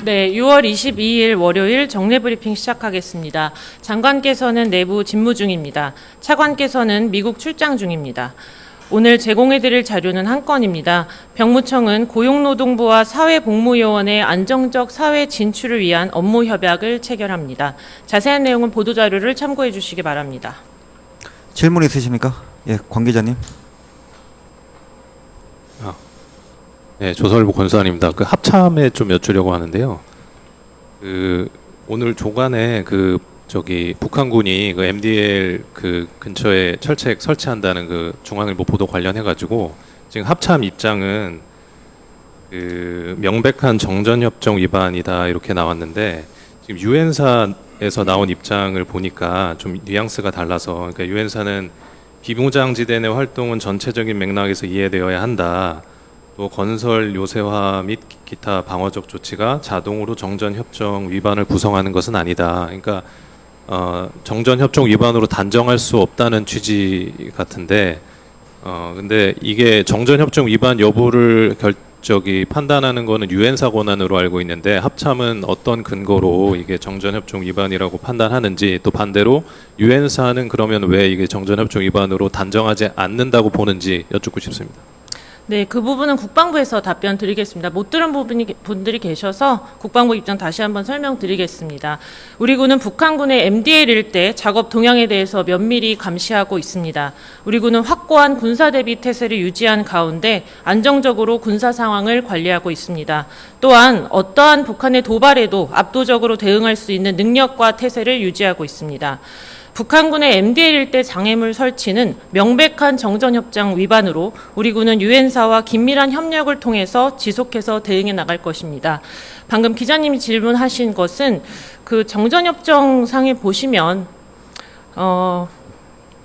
네, 6월 22일 월요일 정례 브리핑 시작하겠습니다. 장관께서는 내부 직무 중입니다. 차관께서는 미국 출장 중입니다. 오늘 제공해드릴 자료는 한 건입니다. 병무청은 고용노동부와 사회복무요원의 안정적 사회 진출을 위한 업무 협약을 체결합니다. 자세한 내용은 보도자료를 참고해 주시기 바랍니다. 질문 있으십니까? 예, 관 기자님. 네, 조선일보 권수환입니다. 그 합참에 좀 여쭈려고 하는데요. 오늘 조간에 북한군이 그 MDL 그 근처에 철책 설치한다는 그 중앙일보 보도 관련해 가지고 지금 합참 입장은 명백한 정전협정 위반이다 이렇게 나왔는데 지금 유엔사에서 나온 입장을 보니까 좀 뉘앙스가 달라서 그러니까 유엔사는 비무장지대 내 활동은 전체적인 맥락에서 이해되어야 한다. 또 건설 요새화 및 기타 방어적 조치가 자동으로 정전협정 위반을 구성하는 것은 아니다. 그러니까 정전협정 위반으로 단정할 수 없다는 취지 같은데 근데 이게 정전협정 위반 여부를 판단하는 거는 유엔사 권한으로 알고 있는데 합참은 어떤 근거로 이게 정전협정 위반이라고 판단하는지 또 반대로 유엔사는 그러면 왜 이게 정전협정 위반으로 단정하지 않는다고 보는지 여쭙고 싶습니다. 네, 그 부분은 국방부에서 답변 드리겠습니다. 못 들은 분들이 계셔서 국방부 입장 다시 한번 설명드리겠습니다. 우리 군은 북한군의 MDL 일대 작업 동향에 대해서 면밀히 감시하고 있습니다. 우리 군은 확고한 군사 대비 태세를 유지한 가운데 안정적으로 군사 상황을 관리하고 있습니다. 또한 어떠한 북한의 도발에도 압도적으로 대응할 수 있는 능력과 태세를 유지하고 있습니다. 북한군의 MDL 일대 장애물 설치는 명백한 정전협정 위반으로 우리 군은 유엔사와 긴밀한 협력을 통해서 지속해서 대응해 나갈 것입니다. 방금 기자님이 질문하신 것은 그 정전협정상에 보시면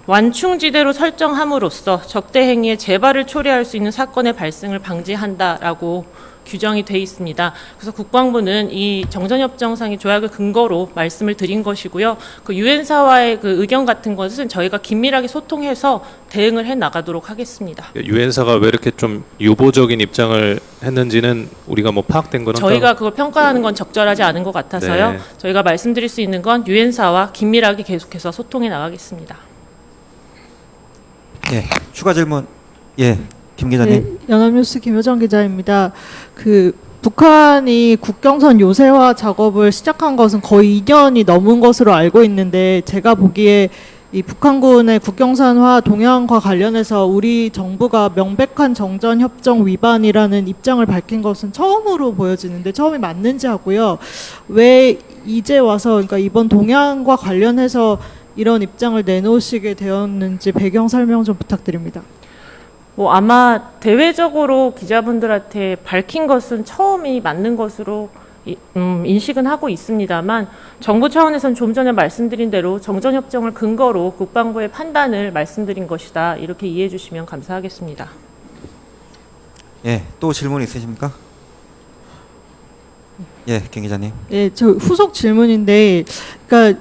완충지대로 설정함으로써 적대 행위의 재발을 초래할 수 있는 사건의 발생을 방지한다라고 규정이 돼 있습니다. 그래서 국방부는 이 정전협정상의 조약을 근거로 말씀을 드린 것이고요. 그 유엔사와의 그 의견 같은 것은 저희가 긴밀하게 소통해서 대응을 해 나가도록 하겠습니다. 유엔사가 왜 이렇게 좀 유보적인 입장을 했는지는 우리가 뭐 파악된 거는 저희가 그걸 평가하는 건 적절하지 않은 것 같아서요. 네. 저희가 말씀드릴 수 있는 건 유엔사와 긴밀하게 계속해서 소통해 나가겠습니다. 예, 추가 질문. 예, 김 기자님. 네, 연합뉴스 김효정 기자입니다. 북한이 국경선 요새화 작업을 시작한 것은 거의 2년이 넘은 것으로 알고 있는데 제가 보기에 이 북한군의 국경선화 동향과 관련해서 우리 정부가 명백한 정전협정 위반이라는 입장을 밝힌 것은 처음으로 보여지는데 처음이 맞는지 하고요. 왜 이제 와서 그러니까 이번 동향과 관련해서 이런 입장을 내놓으시게 되었는지 배경 설명 좀 부탁드립니다. 아마 대외적으로 기자분들한테 밝힌 것은 처음이 맞는 것으로 인식은 하고 있습니다만 정부 차원에서는 좀 전에 말씀드린 대로 정전협정을 근거로 국방부의 판단을 말씀드린 것이다. 이렇게 이해해 주시면 감사하겠습니다. 예, 또 질문 있으십니까? 예, 김 기자님. 네, 저 후속 질문인데, 그러니까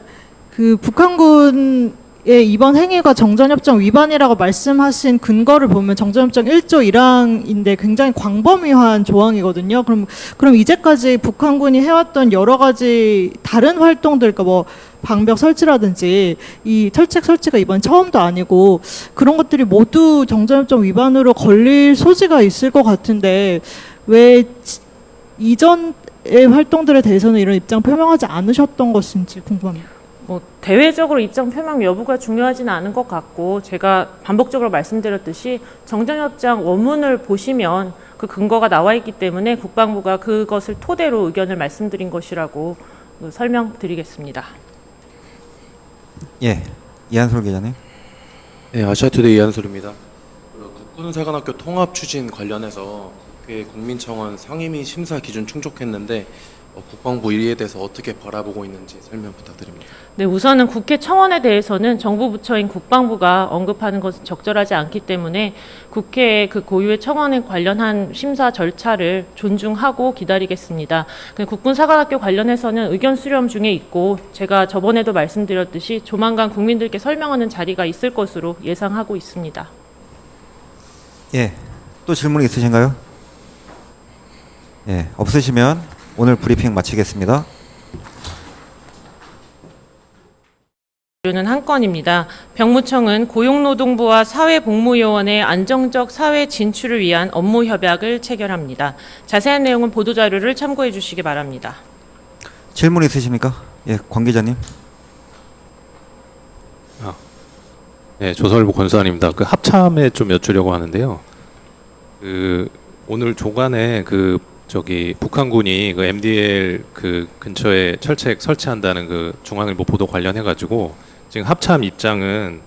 북한군의 이번 행위가 정전협정 위반이라고 말씀하신 근거를 보면 정전협정 1조 1항인데 굉장히 광범위한 조항이거든요. 그럼 이제까지 북한군이 해왔던 여러 가지 다른 활동들, 그러니까 뭐 방벽 설치라든지 이 철책 설치가 이번 처음도 아니고 그런 것들이 모두 정전협정 위반으로 걸릴 소지가 있을 것 같은데 왜 이전의 활동들에 대해서는 이런 입장 표명하지 않으셨던 것인지 궁금합니다. 대외적으로 입장 표명 여부가 중요하지는 않은 것 같고 제가 반복적으로 말씀드렸듯이 정전협정 원문을 보시면 그 근거가 나와 있기 때문에 국방부가 그것을 토대로 의견을 말씀드린 것이라고 설명드리겠습니다. 예, 이한솔 기자님. 네, 아시아투데이 이한솔입니다. 국군사관학교 통합 추진 관련해서 국회 국민청원 상임위 심사 기준 충족했는데 국방부 이에 대해서 어떻게 바라보고 있는지 설명 부탁드립니다. 네, 우선은 국회 청원에 대해서는 정부 부처인 국방부가 언급하는 것은 적절하지 않기 때문에 국회의 그 고유의 청원에 관련한 심사 절차를 존중하고 기다리겠습니다. 국군사관학교 관련해서는 의견 수렴 중에 있고 제가 저번에도 말씀드렸듯이 조만간 국민들께 설명하는 자리가 있을 것으로 예상하고 있습니다. 예, 또 질문 있으신가요? 예, 없으시면 오늘 브리핑 마치겠습니다. 는 한 건입니다. 병무청은 고용노동부와 사회복무요원의 안정적 사회 진출을 위한 업무 협약을 체결합니다. 자세한 내용은 보도자료를 참고해 주시기 바랍니다. 질문 있으십니까? 예, 관계자님. 네, 조설부 권수환입니다. 그 합참에 좀 여쭈려고 하는데요. 그 오늘 조간에 그 저기 북한군이 그 MDL 그 근처에 철책 설치한다는 그 중앙일보 보도 관련해 가지고 지금 합참 입장은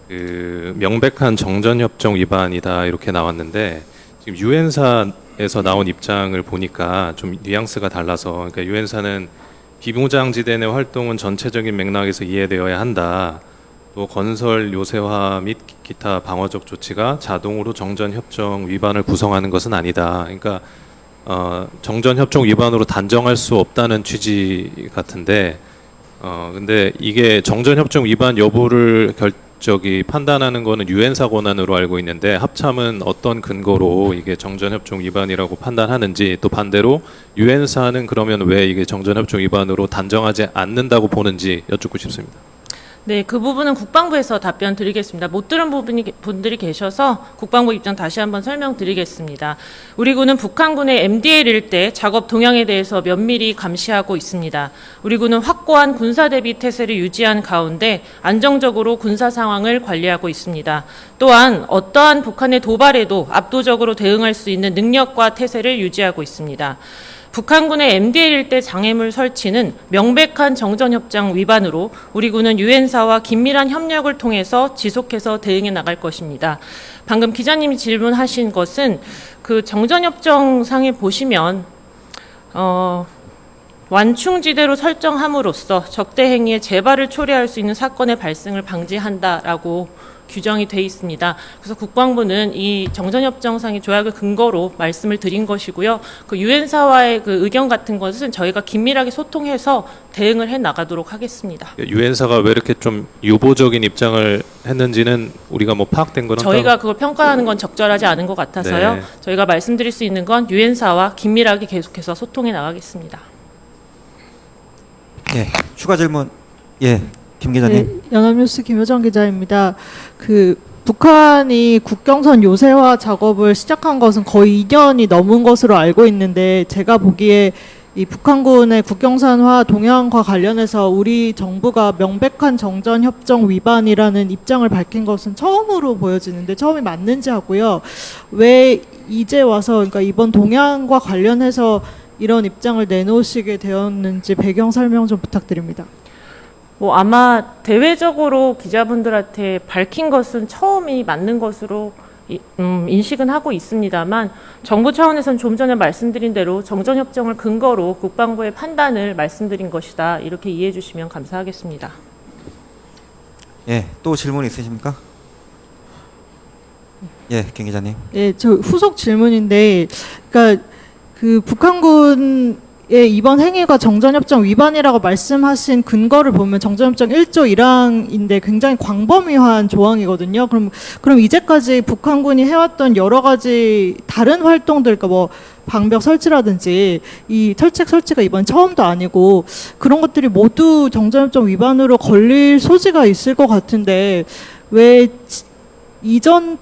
그 명백한 정전협정 위반이다 이렇게 나왔는데 지금 유엔사에서 나온 입장을 보니까 좀 뉘앙스가 달라서 그러니까 유엔사는 비무장지대 내 활동은 전체적인 맥락에서 이해되어야 한다. 또 건설 요새화 및 기타 방어적 조치가 자동으로 정전협정 위반을 구성하는 것은 아니다. 그러니까 정전협정 위반으로 단정할 수 없다는 취지 같은데 근데 이게 정전협정 위반 여부를 판단하는 거는 유엔사 권한으로 알고 있는데 합참은 어떤 근거로 이게 정전협정 위반이라고 판단하는지 또 반대로 유엔사는 그러면 왜 이게 정전협정 위반으로 단정하지 않는다고 보는지 여쭙고 싶습니다. 네, 그 부분은 국방부에서 답변 드리겠습니다. 못 들은 분들이 계셔서 국방부 입장 다시 한번 설명드리겠습니다. 우리 군은 북한군의 MDL 일대 작업 동향에 대해서 면밀히 감시하고 있습니다. 우리 군은 확고한 군사 대비 태세를 유지한 가운데 안정적으로 군사 상황을 관리하고 있습니다. 또한 어떠한 북한의 도발에도 압도적으로 대응할 수 있는 능력과 태세를 유지하고 있습니다. 북한군의 MDL 일대 장애물 설치는 명백한 정전협정 위반으로 우리 군은 유엔사와 긴밀한 협력을 통해서 지속해서 대응해 나갈 것입니다. 방금 기자님이 질문하신 것은 그 정전협정상에 보시면 완충지대로 설정함으로써 적대 행위의 재발을 초래할 수 있는 사건의 발생을 방지한다라고 규정이 돼 있습니다. 그래서 국방부는 이 정전협정상의 조약을 근거로 말씀을 드린 것이고요. 그 유엔사와의 그 의견 같은 것은 저희가 긴밀하게 소통해서 대응을 해 나가도록 하겠습니다. 유엔사가 왜 이렇게 좀 유보적인 입장을 했는지는 우리가 뭐 파악된 거는 저희가 그걸 평가하는 건 적절하지 않은 것 같아서요. 네. 저희가 말씀드릴 수 있는 건 유엔사와 긴밀하게 계속해서 소통해 나가겠습니다. 예, 추가 질문. 예, 김 기자님. 네, 연합뉴스 김효정 기자입니다. 그 북한이 국경선 요새화 작업을 시작한 것은 거의 2년이 넘은 것으로 알고 있는데 제가 보기에 이 북한군의 국경선화 동향과 관련해서 우리 정부가 명백한 정전협정 위반이라는 입장을 밝힌 것은 처음으로 보여지는데 처음이 맞는지 하고요. 왜 이제 와서 그러니까 이번 동향과 관련해서 이런 입장을 내놓으시게 되었는지 배경 설명 좀 부탁드립니다. 뭐 아마 대외적으로 기자분들한테 밝힌 것은 처음이 맞는 것으로 인식은 하고 있습니다만 정부 차원에서는 좀 전에 말씀드린 대로 정전협정을 근거로 국방부의 판단을 말씀드린 것이다. 이렇게 이해해 주시면 감사하겠습니다. 예, 또 질문 있으십니까? 예, 김 기자님. 네, 저 후속 질문인데, 그러니까 그 북한군의 이번 행위가 정전협정 위반이라고 말씀하신 근거를 보면 정전협정 1조 1항인데 굉장히 광범위한 조항이거든요. 그럼 이제까지 북한군이 해왔던 여러 가지 다른 활동들, 그러니까 뭐 방벽 설치라든지 이 철책 설치가 이번 처음도 아니고 그런 것들이 모두 정전협정 위반으로 걸릴 소지가 있을 것 같은데 왜 이전의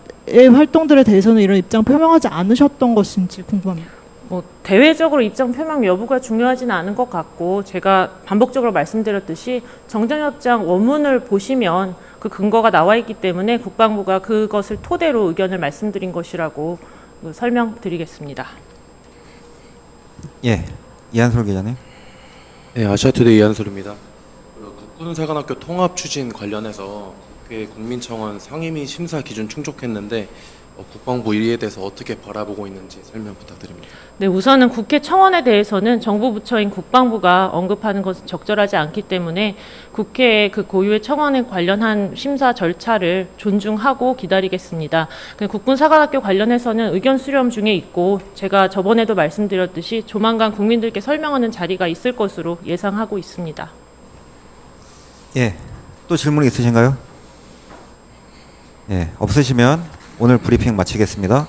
활동들에 대해서는 이런 입장 표명하지 않으셨던 것인지 궁금합니다. 뭐 대외적으로 입장 표명 여부가 중요하지는 않은 것 같고 제가 반복적으로 말씀드렸듯이 정전협정 원문을 보시면 그 근거가 나와 있기 때문에 국방부가 그것을 토대로 의견을 말씀드린 것이라고 설명드리겠습니다. 예, 이한솔 기자님. 네, 아시아투데이 이한솔입니다. 국군사관학교 통합 추진 관련해서 국민청원 상임위 심사 기준 충족했는데 국방부 이에 대해서 어떻게 바라보고 있는지 설명 부탁드립니다. 네, 우선은 국회 청원에 대해서는 정부 부처인 국방부가 언급하는 것은 적절하지 않기 때문에 국회의 그 고유의 청원에 관련한 심사 절차를 존중하고 기다리겠습니다. 국군사관학교 관련해서는 의견 수렴 중에 있고 제가 저번에도 말씀드렸듯이 조만간 국민들께 설명하는 자리가 있을 것으로 예상하고 있습니다. 예, 또 질문 있으신가요? 예, 없으시면 오늘 브리핑 마치겠습니다.